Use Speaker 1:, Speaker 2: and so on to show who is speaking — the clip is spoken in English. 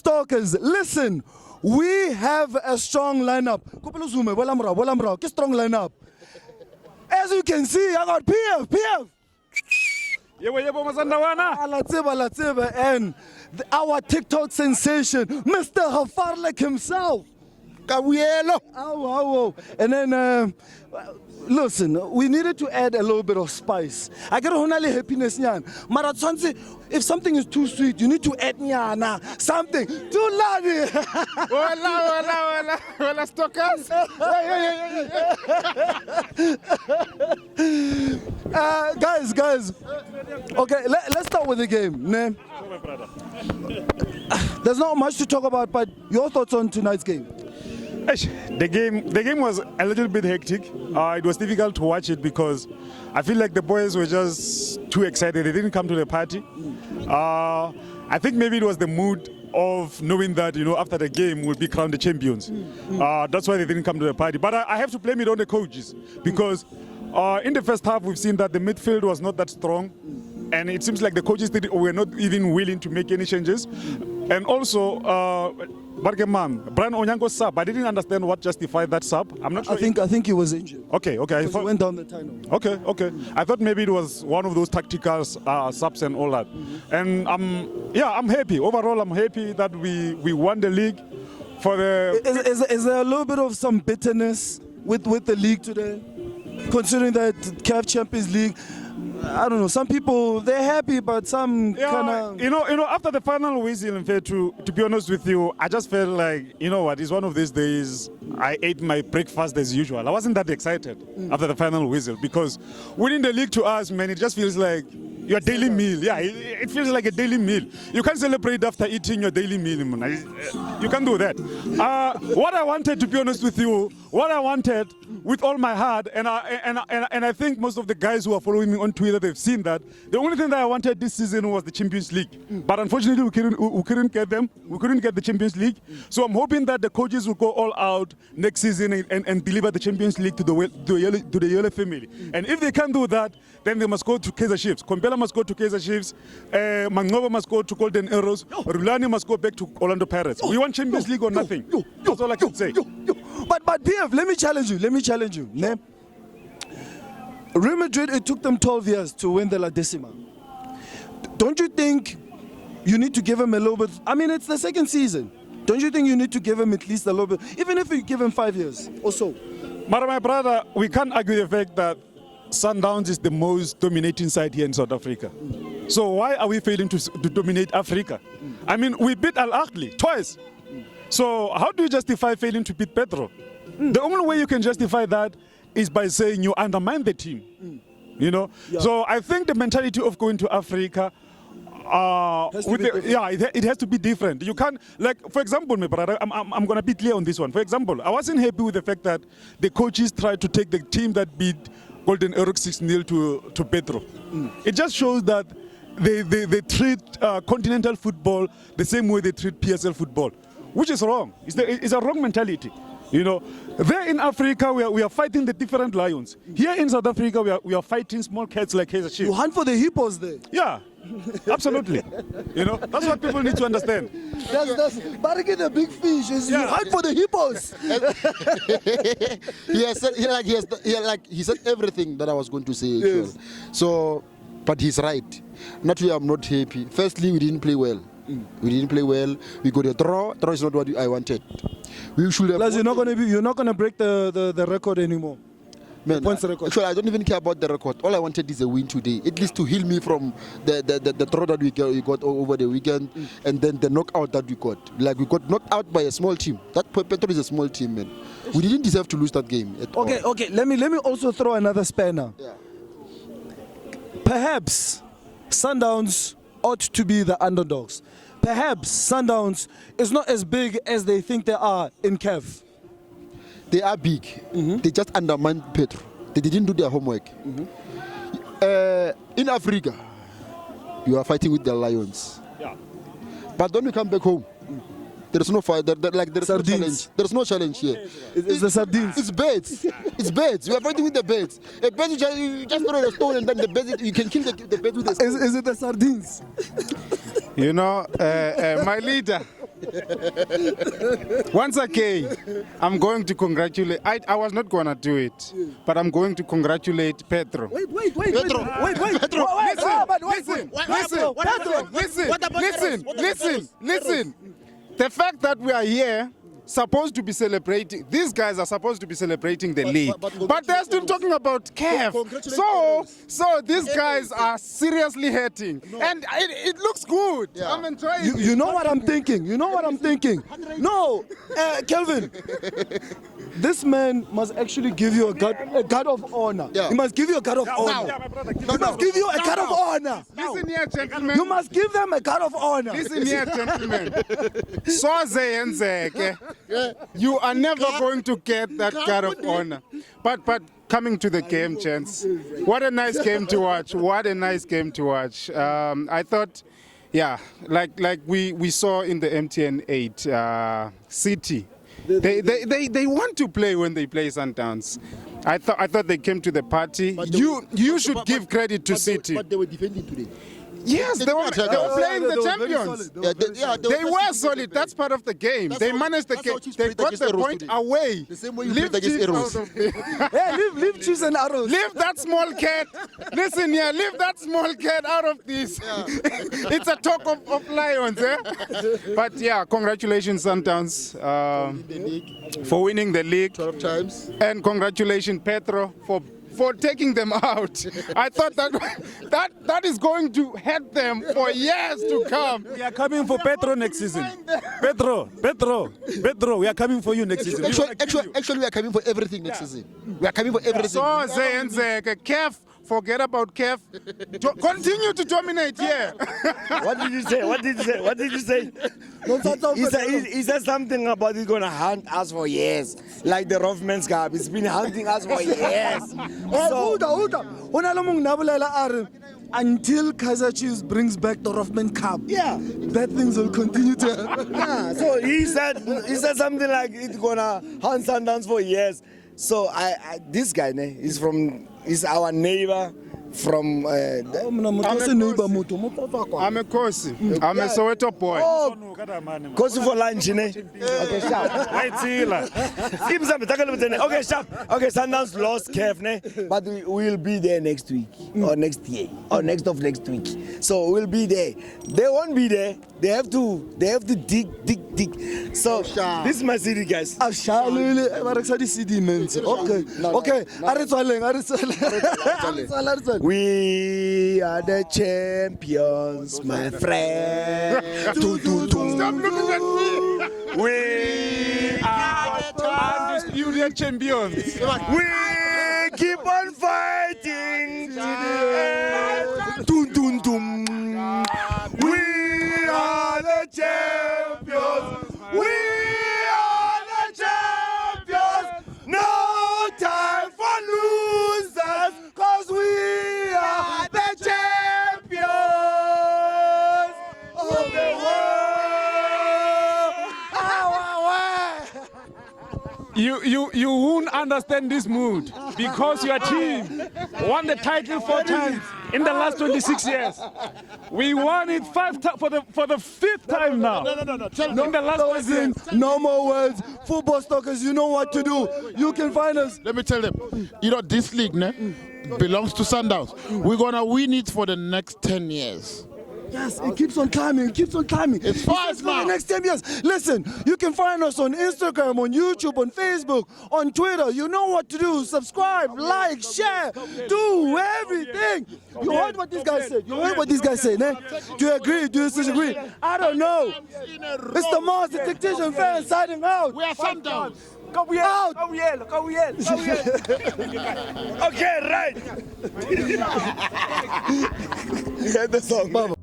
Speaker 1: Stalkers, listen, we have a strong lineup. Strong lineup. As you can see, I got PF. And our TikTok sensation, Mr. Hafarlek himself. And then, listen, we needed to add a little bit of spice. I get only happiness. If something is too sweet, you need to add something too loud.
Speaker 2: Well, Stalkers.
Speaker 1: Guys. Okay, let's start with the game. There's not much to talk about, but your thoughts on tonight's game?
Speaker 2: The game was a little bit hectic. It was difficult to watch it because I feel like the boys were just too excited. They didn't come to the party. I think maybe it was the mood of knowing that, after the game we'll be crowned the champions. That's why they didn't come to the party. But I have to blame it on the coaches because in the first half we've seen that the midfield was not that strong. And it seems like the coaches were not even willing to make any changes. And also, Brian Onyango's sub, I didn't understand what justified that sub. I'm not sure.
Speaker 1: I think he was injured.
Speaker 2: Okay.
Speaker 1: He went down the tunnel.
Speaker 2: Okay. I thought maybe it was one of those tactical subs and all that. And I'm happy. Overall, I'm happy that we won the league.
Speaker 1: Is there a little bit of some bitterness with the league today? Considering that CAF Champions League, I don't know, some people, they're happy, but some kind of...
Speaker 2: After the final whistle, in fact, to be honest with you, I just felt like, it's one of these days I ate my breakfast as usual. I wasn't that excited after the final whistle because winning the league to us, man, it just feels like your daily meal. Yeah, it feels like a daily meal. You can't celebrate after eating your daily meal, man. You can't do that. What I wanted, to be honest with you, with all my heart, and I think most of the guys who are following me on Twitter, they've seen that. The only thing that I wanted this season was the Champions League. But unfortunately, we couldn't get them. We couldn't get the Champions League. So I'm hoping that the coaches will go all out next season and deliver the Champions League to the Yellow family. And if they can't do that, then they must go to Kaizer Chiefs. Kompela must go to Kaizer Chiefs. Mangoba must go to Golden Arrows. Rulani must go back to Orlando Pirates. We want Champions League or nothing. That's all I can say.
Speaker 1: But PF, let me challenge you. Real Madrid, it took them 12 years to win the La Decima. Don't you think you need to give them a little bit? I mean, it's the second season. Don't you think you need to give them at least a little bit, even if you give them 5 years or so?
Speaker 2: But my brother, we can't argue the fact that Sundowns is the most dominating side here in South Africa. So why are we failing to dominate Africa? I mean, we beat Al Ahly twice. So how do you justify failing to beat Petro? The only way you can justify that is by saying you undermine the team. Yeah. So I think the mentality of going to Africa, it has to be different. You can't, for example, my brother, I'm going to be clear on this one. For example, I wasn't happy with the fact that the coaches tried to take the team that beat Golden Arrows 6-0 to Petro. It just shows that they treat continental football the same way they treat PSL football, which is wrong. It's a wrong mentality. There in Africa, we are fighting the different lions. Here in South Africa, we are fighting small cats like Kaizer Chiefs.
Speaker 1: You hunt for the hippos there.
Speaker 2: Yeah, absolutely. That's what people need to understand.
Speaker 1: That's bargaining the big fish. You hunt for the hippos.
Speaker 3: he said everything that I was going to say. Yes. So, but he's right. Naturally, I'm not happy. Firstly, we didn't play well. We got a draw. Draw is not what I wanted. We should have.
Speaker 1: Plus, you're not gonna break the record anymore.
Speaker 3: Man, points record. Actually, I don't even care about the record. All I wanted is a win today, at least to heal me from the draw that we got over the weekend, and then the knockout that we got. We got knocked out by a small team. That Petro is a small team, man. We didn't deserve to lose that game at all.
Speaker 1: Okay. Let me also throw another spanner. Yeah. Perhaps Sundowns ought to be the underdogs. Perhaps Sundowns is not as big as they think they are in CAF.
Speaker 3: They are big. They just undermine Petro. They didn't do their homework. In Africa, you are fighting with the lions. Yeah. But when you come back home, there's no fight. There's no challenge. There's no challenge here.
Speaker 1: It's the sardines.
Speaker 3: It's birds. It's birds. You are fighting with the birds. A bird, you just throw a stone and then the bird, you can kill the bird with a stone.
Speaker 1: Is it the sardines?
Speaker 4: My leader,
Speaker 2: Once again, I'm going to congratulate. I was not going to do it, but I'm going to congratulate Pedro.
Speaker 1: Wait.
Speaker 3: Pedro.
Speaker 2: Listen. The fact that we are here, supposed to be celebrating, these guys are supposed to be celebrating the league, but they're still talking about CAF. So these guys are seriously hurting, and it looks good.
Speaker 3: Yeah.
Speaker 2: I'm enjoying.
Speaker 1: You know what I'm thinking? No, Kelvin. This man must actually give you a guard of honor.
Speaker 3: Yeah.
Speaker 1: He must give you a guard of honor. He must give you a guard of honor.
Speaker 2: Listen here, gentlemen.
Speaker 1: You must give them a guard of honor.
Speaker 2: Listen here, gentlemen. Soze yenzeke. You are never going to get that guard of honor. But coming to the game, gents, what a nice game to watch. I thought, yeah, like we saw in the MTN 8, City. They want to play when they play Sundowns. I thought they came to the party. You should give credit to City.
Speaker 3: But they were defending today.
Speaker 2: Yes, they were playing the champions. They were solid. That's part of the game. They managed the game. They got the point away.
Speaker 3: The same way you played against Arrows.
Speaker 1: Leave Chiefs and Arrows.
Speaker 2: Leave that small cat. Listen here, leave that small cat out of this. It's a talk of lions, eh? But yeah, congratulations, Sundowns, for winning the league.
Speaker 3: 12 times.
Speaker 2: And congratulations, Pedro, for taking them out. I thought that is going to hurt them for years to come.
Speaker 4: We are coming for Pedro next season. Pedro, we are coming for you next season.
Speaker 3: Actually, we are coming for everything next season. We are coming for everything.
Speaker 2: So, Kef, forget about Kef. Continue to dominate here.
Speaker 4: What did you say? He said something about he's going to hunt us for years. Like the Rovman's Cup. He's been hunting us for years.
Speaker 1: Hold on. Until Kaiser Chiefs brings back the Rothman Cup, bad things will continue to happen.
Speaker 4: So he said something like it's going to hunt Sundowns for years. So this guy is our neighbor from
Speaker 2: I'm a Kosi. I'm a Soweto boy.
Speaker 4: Kosi for lunch, ne? Okay, sharp. Okay, sharp. Okay, Sundowns lost CAF, ne? But we will be there next week or next year or next week. So we'll be there. They won't be there. They have to dig. So this is my city, guys.
Speaker 1: Okay.
Speaker 4: We are the champions, my friend.
Speaker 2: Stop looking at me.
Speaker 4: We
Speaker 2: are undisputed champions.
Speaker 4: We keep on fighting to the end. Dun, dun, dun. We are the champions. We are the champions. No time for losers, 'cause we are the champions of the world.
Speaker 5: You won't understand this mood because your team won the title 4 times in the last 26 years. We won it 5 times for the 5th time now.
Speaker 3: No.
Speaker 5: In the last 5 years.
Speaker 1: No more words. Football stalkers, you know what to do. You can find us.
Speaker 6: Let me tell them, this league belongs to Sundowns. We're going to win it for the next 10 years.
Speaker 1: Yes, it keeps on climbing.
Speaker 6: It's fast
Speaker 1: for the
Speaker 6: now.
Speaker 1: next 10 years. Listen, you can find us on Instagram, on YouTube, on Facebook, on Twitter. You know what to do. Subscribe, like, share, do everything. You heard what these guys said. Do you agree? Do you disagree? I don't know. It's the Master Dictation fan signing out.
Speaker 6: We are Sundowns.
Speaker 1: Out.
Speaker 4: Okay, right. Hear the song.